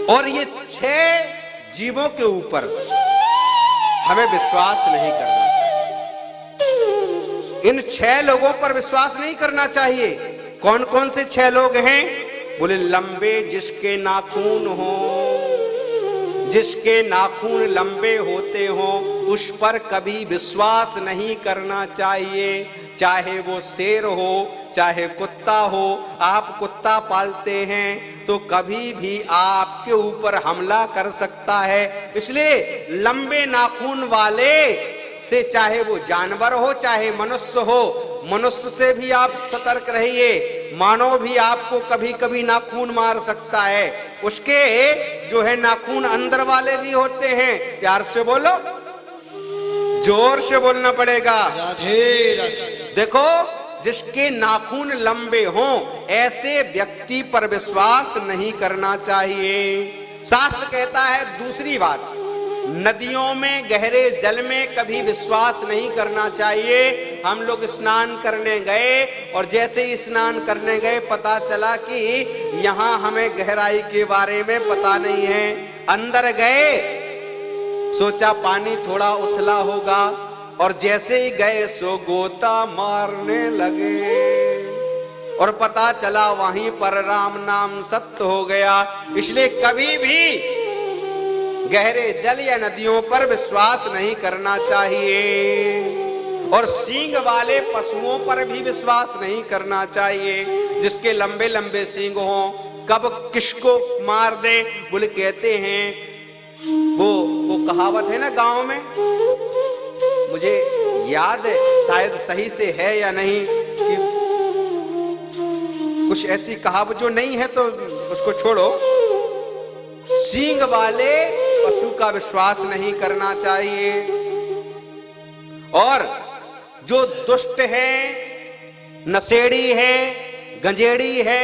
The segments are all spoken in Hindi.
और ये 6 जीवों के ऊपर हमें विश्वास नहीं करना चाहिए। इन 6 लोगों पर विश्वास नहीं करना चाहिए। कौन कौन से 6 लोग हैं? बोले लंबे जिसके नाखून हो, जिसके नाखून लंबे होते हो उस पर कभी विश्वास नहीं करना चाहिए। चाहे वो शेर हो चाहे कुत्ता हो, आप कुत्ता पालते हैं तो कभी भी आपके ऊपर हमला कर सकता है। इसलिए लंबे नाखून वाले से, चाहे वो जानवर हो चाहे मनुष्य हो, मनुष्य से भी आप सतर्क रहिए। मानव भी आपको कभी कभी नाखून मार सकता है। उसके जो है नाखून अंदर वाले भी होते हैं। प्यार से बोलो, जोर से बोलना पड़ेगा। राधे राधे। देखो, जिसके नाखून लंबे हों ऐसे व्यक्ति पर विश्वास नहीं करना चाहिए। शास्त्र कहता है दूसरी बात, नदियों में गहरे जल में कभी विश्वास नहीं करना चाहिए। हम लोग स्नान करने गए और जैसे ही स्नान करने गए पता चला कि यहाँ हमें गहराई के बारे में पता नहीं है। अंदर गए, सोचा पानी थोड़ा उथला होगा और जैसे ही गए सो गोता मारने लगे और पता चला वहीं पर राम नाम सत्य हो गया। इसलिए कभी भी गहरे जल या नदियों पर विश्वास नहीं करना चाहिए। और सींग वाले पशुओं पर भी विश्वास नहीं करना चाहिए, जिसके लंबे लंबे सींग हों। कब किसको मार दे, बोले कहते हैं वो कहावत है ना गांव में, मुझे याद है शायद सही से है या नहीं, कि कुछ ऐसी कहावत जो नहीं है तो उसको छोड़ो। सींग वाले पशु का विश्वास नहीं करना चाहिए। और जो दुष्ट है, नशेड़ी है, गंजेड़ी है,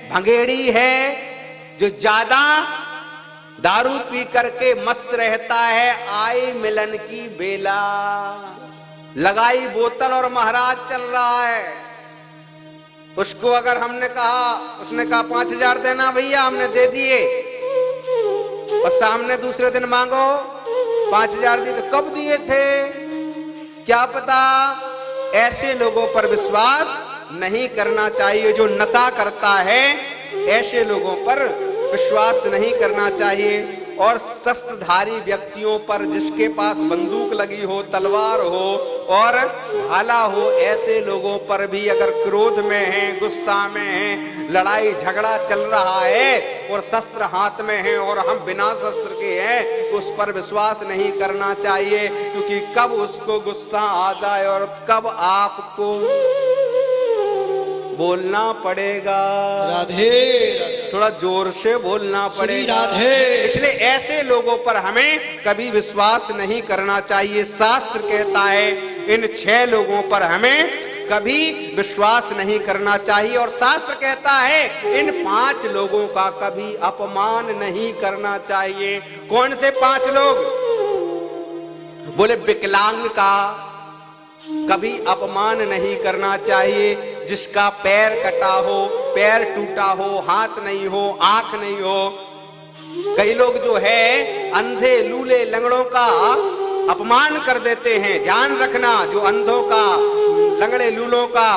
भंगेड़ी है, जो ज्यादा दारू पी करके मस्त रहता है, आई मिलन की बेला, लगाई बोतल और महाराज चल रहा है। उसको अगर हमने कहा, उसने कहा 5,000 देना भैया, हमने दे दिए, और सामने दूसरे दिन मांगो 5,000 दिए, तो कब दिए थे क्या पता। ऐसे लोगों पर विश्वास नहीं करना चाहिए। जो नशा करता है ऐसे लोगों पर विश्वास नहीं करना चाहिए। और शस्त्रधारी व्यक्तियों पर, जिसके पास बंदूक लगी हो, तलवार हो और भाला हो, ऐसे लोगों पर भी अगर क्रोध में है, गुस्सा में है, लड़ाई झगड़ा चल रहा है और शस्त्र हाथ में है और हम बिना शस्त्र के हैं, तो उस पर विश्वास नहीं करना चाहिए। क्योंकि कब उसको गुस्सा आ जाए और कब आपको बोलना पड़ेगा। राधे राधे। थोड़ा जोर से बोलना पड़ेगा। राधे। इसलिए ऐसे लोगों पर हमें कभी विश्वास नहीं करना चाहिए। शास्त्र कहता है इन 6 लोगों पर हमें कभी विश्वास नहीं करना चाहिए। और शास्त्र कहता है इन 5 लोगों का कभी अपमान नहीं करना चाहिए। कौन से 5 लोग? बोले विकलांग का कभी अपमान नहीं करना चाहिए। जिसका पैर कटा हो, पैर टूटा हो, हाथ नहीं हो, आंख नहीं हो। कई लोग जो है अंधे लूले लंगड़ों का अपमान कर देते हैं। ध्यान रखना, जो अंधों का, लंगड़े लूलों का